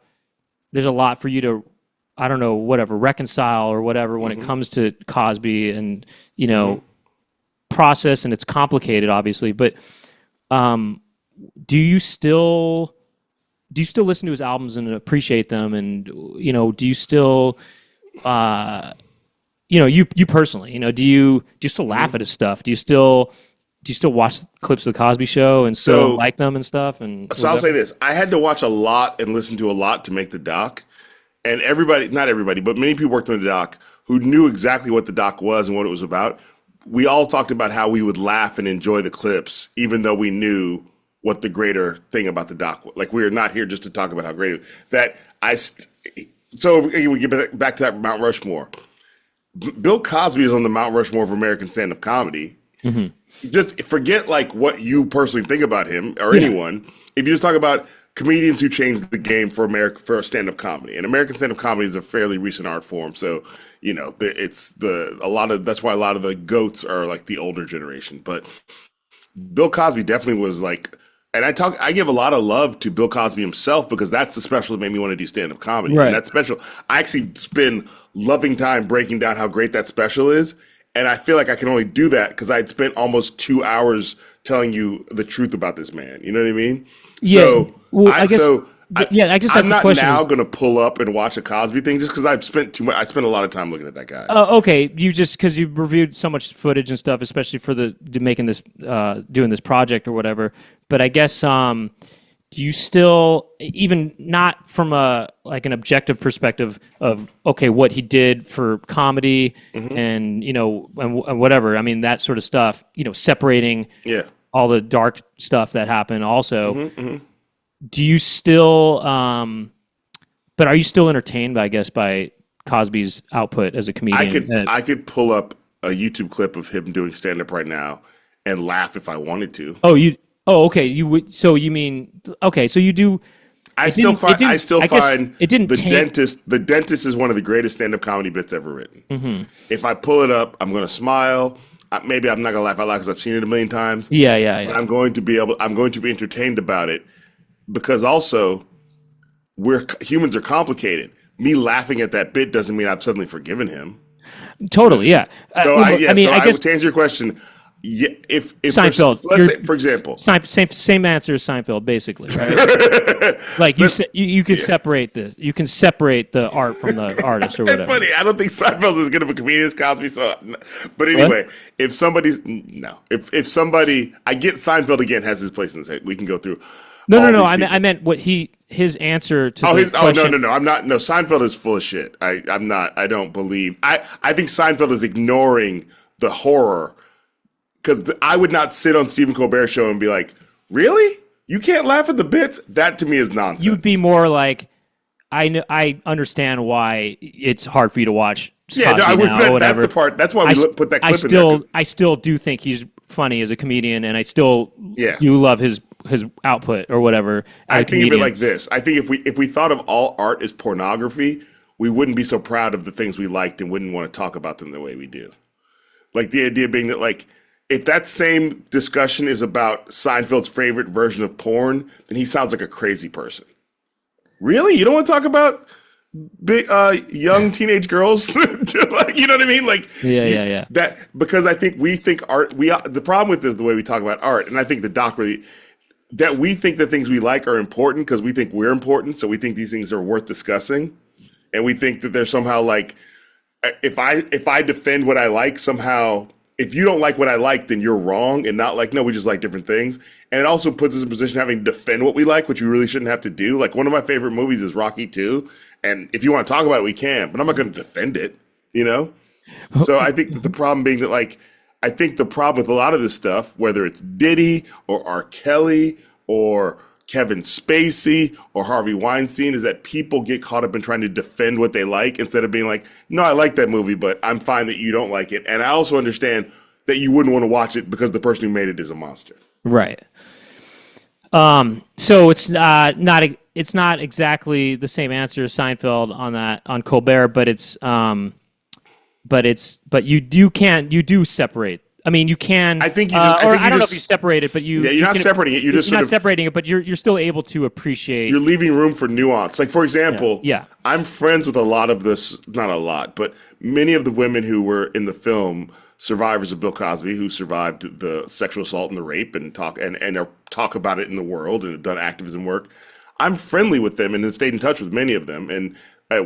Speaker 1: there's a lot for you to, I don't know, whatever, reconcile or whatever when it comes to Cosby and, process, and it's complicated, obviously, but do you still listen to his albums and appreciate them? And, do you still, you personally, do you still laugh at his stuff? Do you still watch clips of the Cosby Show and still like them and stuff? And
Speaker 2: so I'll say this: I had to watch a lot and listen to a lot to make the doc. And not everybody, but many people worked on the doc who knew exactly what the doc was and what it was about. We all talked about how we would laugh and enjoy the clips, even though we knew what the greater thing about the doc was. Like, we are not here just to talk about how great it is. So we get back to that Mount Rushmore. Bill Cosby is on the Mount Rushmore of American stand-up comedy. Just forget what you personally think about him or anyone. If you just talk about comedians who changed the game for America, for stand-up comedy, and American stand-up comedy is a fairly recent art form, so that's why a lot of the goats are like the older generation. But Bill Cosby definitely was and I give a lot of love to Bill Cosby himself, because that's the special that made me want to do stand-up comedy.
Speaker 1: Right.
Speaker 2: And that special, I actually spend loving time breaking down how great that special is. And I feel like I can only do that because I'd spent almost 2 hours telling you the truth about this man. You know what I mean?
Speaker 1: Yeah.
Speaker 2: So,
Speaker 1: I guess that's
Speaker 2: I'm not
Speaker 1: the question.
Speaker 2: now going to pull up and watch a Cosby thing just because I've spent too much. I spent a lot of time looking at that guy.
Speaker 1: Okay. Because you reviewed so much footage and stuff, especially for making this, doing this project or whatever. But I guess, do you still, even not from an objective perspective of, okay, what he did for comedy and, and whatever, I mean, that sort of stuff, separating all the dark stuff that happened also, do you still, but are you still entertained by Cosby's output as a comedian?
Speaker 2: I could pull up a YouTube clip of him doing stand-up right now and laugh if I wanted to.
Speaker 1: Oh, okay. You would. So you mean okay? So you do.
Speaker 2: I still find
Speaker 1: it didn't.
Speaker 2: The Dentist is one of the greatest stand-up comedy bits ever written. If I pull it up, I'm going to smile. Maybe I'm not going to laugh out loud because I've seen it a million times.
Speaker 1: Yeah.
Speaker 2: But I'm going to be entertained about it, because also humans are complicated. Me laughing at that bit doesn't mean I've suddenly forgiven him.
Speaker 1: Totally. Yeah.
Speaker 2: I guess to answer your question. Yeah, if
Speaker 1: Seinfeld,
Speaker 2: let's say, for example,
Speaker 1: same answer as Seinfeld, basically, right? you can separate the art from the artist or whatever.
Speaker 2: It's funny. I don't think Seinfeld's as good of a comedian as Cosby. But anyway, if somebody, I get Seinfeld again has his place in this. We can go through.
Speaker 1: No. I meant what his answer to.
Speaker 2: No. I'm not. No, Seinfeld is full of shit. I'm not. I don't believe. I think Seinfeld is ignoring the horror. Because I would not sit on Stephen Colbert's show and be like, really? You can't laugh at the bits? That to me is nonsense.
Speaker 1: You'd be more like, I understand why it's hard for you to watch Cosby
Speaker 2: that's the part. That's why we put that clip in there.
Speaker 1: I still do think he's funny as a comedian, and I still do love his output or whatever.
Speaker 2: I think of it like this. I think if we thought of all art as pornography, we wouldn't be so proud of the things we liked and wouldn't want to talk about them the way we do. Like, the idea being that, if that same discussion is about Seinfeld's favorite version of porn, then he sounds like a crazy person. Really? You don't want to talk about big, young teenage girls? Like, you know what I mean? Like,
Speaker 1: Yeah.
Speaker 2: That because I think we think art. The problem with this is the way we talk about art, and I think the doc really that we think the things we like are important because we think we're important, so we think these things are worth discussing, and we think that there's somehow like if I defend what I like somehow. If you don't like what I like, then you're wrong, and not like, no, we just like different things. And it also puts us in a position of having to defend what we like, which we really shouldn't have to do. Like, one of my favorite movies is Rocky 2, and if you want to talk about it, we can, but I'm not going to defend it, you know? So I think that the problem being that, like, I think the problem with a lot of this stuff, whether it's Diddy or R. Kelly or Kevin Spacey or Harvey Weinstein, is that people get caught up in trying to defend what they like instead of being like, no, I like that movie, but I'm fine that you don't like it. And I also understand that you wouldn't want to watch it because the person who made it is a monster.
Speaker 1: Right. So it's not exactly the same answer as Seinfeld on Colbert, but you do separate. I mean, you can.
Speaker 2: I think you just. I
Speaker 1: don't know if you separate it, but
Speaker 2: you're not separating it. You're
Speaker 1: not separating it, but you're still able to appreciate.
Speaker 2: You're leaving room for nuance. Like, for example,
Speaker 1: yeah.
Speaker 2: I'm friends with a lot of this. Not a lot, but many of the women who were in the film survivors of Bill Cosby, who survived the sexual assault and the rape, and talk about it in the world and have done activism work. I'm friendly with them and have stayed in touch with many of them. And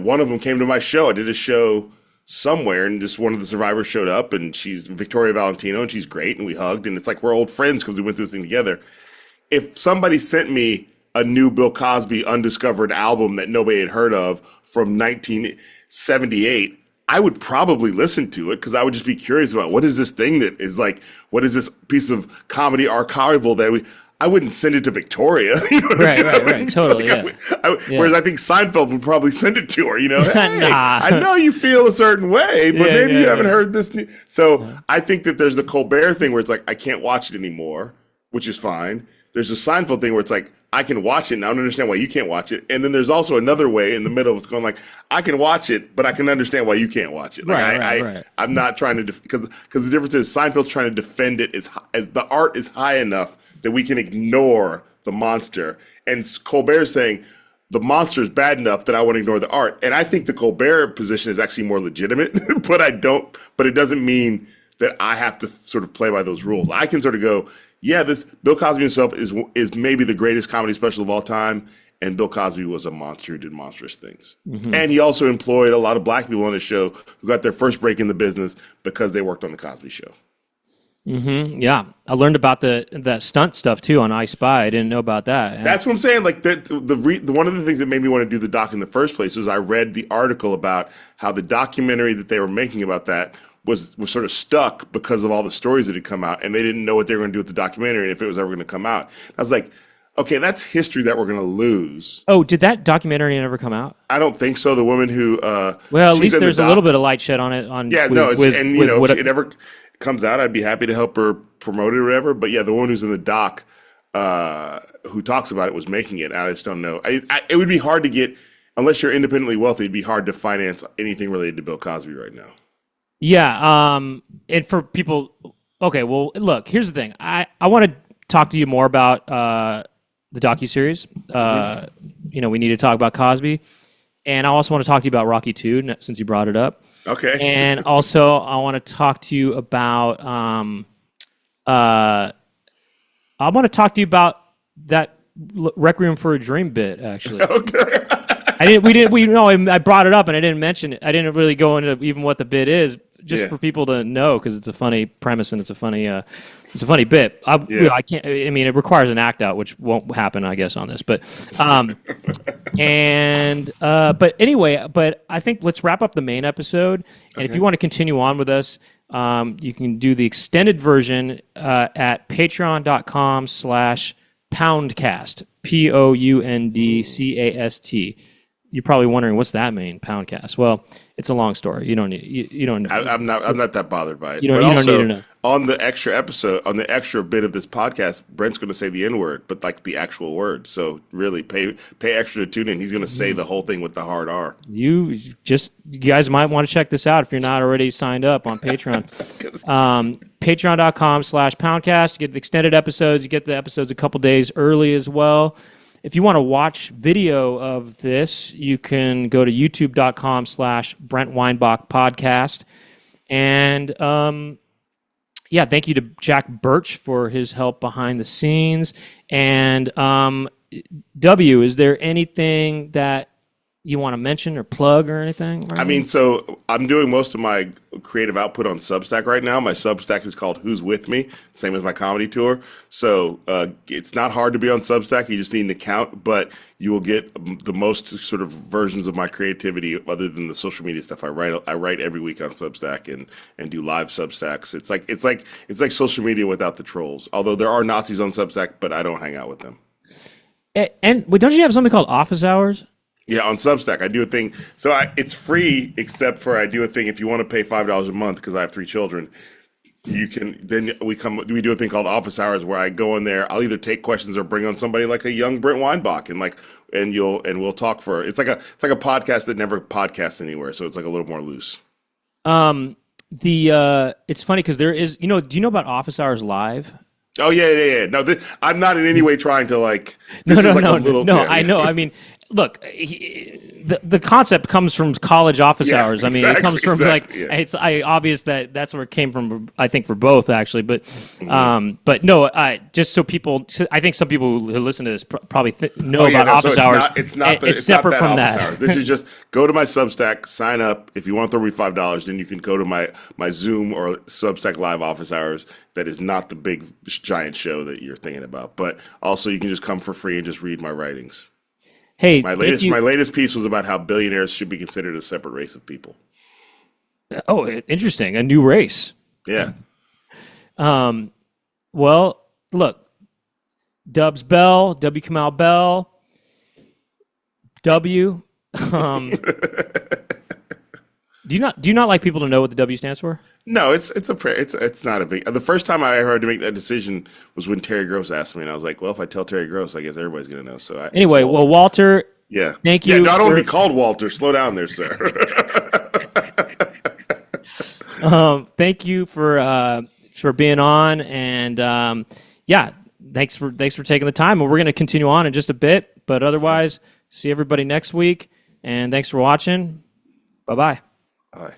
Speaker 2: one of them came to my show. I did a show somewhere, and just one of the survivors showed up, and she's Victoria Valentino, and she's great, and we hugged, and it's like we're old friends because we went through this thing together. If somebody sent me a new Bill Cosby undiscovered album that nobody had heard of from 1978, I would probably listen to it because I would just be curious about what is this thing that is like, what is this piece of comedy archival that I wouldn't send it to Victoria. You know
Speaker 1: right. Totally,
Speaker 2: like Whereas I think Seinfeld would probably send it to her, you know? Hey,
Speaker 1: Nah.
Speaker 2: I know you feel a certain way, but maybe you haven't heard this. So I think that there's the Colbert thing where it's like, I can't watch it anymore, which is fine. There's a Seinfeld thing where it's like, I can watch it and I don't understand why you can't watch it. And then there's also another way in the middle. It's going like, I can watch it, but I can understand why you can't watch it. Like,
Speaker 1: right.
Speaker 2: I'm not trying to, because the difference is Seinfeld's trying to defend it as the art is high enough that we can ignore the monster. And Colbert's saying the monster is bad enough that I want to ignore the art. And I think the Colbert position is actually more legitimate, but it doesn't mean that I have to sort of play by those rules. I can sort of go, yeah, this Bill Cosby himself is maybe the greatest comedy special of all time, and Bill Cosby was a monster who did monstrous things. Mm-hmm. And he also employed a lot of black people on his show who got their first break in the business because they worked on the Cosby Show.
Speaker 1: Mm-hmm. Yeah, I learned about that stunt stuff too on I Spy. I didn't know about that. Yeah.
Speaker 2: That's what I'm saying. Like one of the things that made me want to do the doc in the first place was I read the article about how the documentary that they were making about that was sort of stuck because of all the stories that had come out, and they didn't know what they were going to do with the documentary and if it was ever going to come out. I was like, okay, that's history that we're going to lose.
Speaker 1: Oh, did that documentary never come out?
Speaker 2: I don't think so. The woman who
Speaker 1: well, at least there's a little bit of light shed on it.
Speaker 2: If it ever comes out, I'd be happy to help her promote it or whatever. But yeah, the woman who's in the doc who talks about it was making it. I just don't know. It would be hard to get, unless you're independently wealthy, it'd be hard to finance anything related to Bill Cosby right now.
Speaker 1: Yeah, and for people, okay, well, look, here's the thing. I want to talk to you more about the docuseries. We need to talk about Cosby, and I also want to talk to you about Rocky 2, since you brought it up.
Speaker 2: Okay.
Speaker 1: And also, I want to talk to you about that Requiem for a Dream bit, actually.
Speaker 2: Okay.
Speaker 1: I brought it up and I didn't mention it. I didn't really go into even what the bit is, just for people to know, because it's a funny premise and it's a funny bit. I can't. I mean, it requires an act out, which won't happen, I guess, on this. But, but anyway, I think let's wrap up the main episode. And if you want to continue on with us, you can do the extended version at patreon.com/poundcast. POUNDCAST. You're probably wondering, what's that mean, Poundcast? Well, it's a long story. You don't need. You don't.
Speaker 2: I'm not that bothered by it.
Speaker 1: You don't need to know.
Speaker 2: On the extra episode, on the extra bit of this podcast, Brent's going to say the N-word, but like the actual word. So really, pay extra to tune in. He's going to say the whole thing with the hard R. You guys might want to check this out if you're not already signed up on Patreon.
Speaker 1: patreon.com/poundcast. You get the extended episodes. You get the episodes a couple days early as well. If you want to watch video of this, you can go to youtube.com/Brent Weinbach podcast. And thank you to Jack Birch for his help behind the scenes. And W, is there anything that you want to mention or plug or anything? Right?
Speaker 2: I mean, so I'm doing most of my creative output on Substack right now. My Substack is called Who's With Me, same as my comedy tour. So it's not hard to be on Substack. You just need an account, but you will get the most sort of versions of my creativity other than the social media stuff I write. I write every week on Substack and do live Substacks. It's like social media without the trolls. Although there are Nazis on Substack, but I don't hang out with them.
Speaker 1: And wait, don't you have something called Office Hours?
Speaker 2: Yeah, on Substack, I do a thing. So it's free, except for I do a thing. If you want to pay $5 a month, because I have 3 children, you can. Then we do a thing called Office Hours, where I go in there. I'll either take questions or bring on somebody like a young Brent Weinbach, and we'll talk for. It's like a podcast that never podcasts anywhere, so it's like a little more loose.
Speaker 1: It's funny because there is. Do you know about Office Hours Live?
Speaker 2: Oh yeah. No, I'm not in any way trying to like.
Speaker 1: No. I know. I mean, look, the concept comes from college office hours. I mean, it comes from it's obvious that's where it came from. I think for both actually, but no, just so people. I think some people who listen to this probably know about office hours. It's separate from that.
Speaker 2: Hours. This is just go to my Substack, sign up. If you want to throw me $5, then you can go to my Zoom or Substack live office hours. That is not the big giant show that you're thinking about, but also you can just come for free and just read my writings.
Speaker 1: Hey,
Speaker 2: my latest piece was about how billionaires should be considered a separate race of people.
Speaker 1: Oh, interesting. A new race.
Speaker 2: Yeah.
Speaker 1: Well, look, Dubs Bell, W. Kamau Bell, W. Do you not like people to know what the W stands for?
Speaker 2: No, it's not a big. The first time I ever had to make that decision was when Terry Gross asked me, and I was like, "Well, if I tell Terry Gross, I guess everybody's gonna know." So
Speaker 1: anyway, Walter.
Speaker 2: Yeah.
Speaker 1: Thank you.
Speaker 2: Yeah, no, I don't want to be called Walter. Slow down there, sir.
Speaker 1: Thank you for being on, and thanks for taking the time. And we're gonna continue on in just a bit, but otherwise, see everybody next week, and thanks for watching. Bye-bye.
Speaker 2: Bye.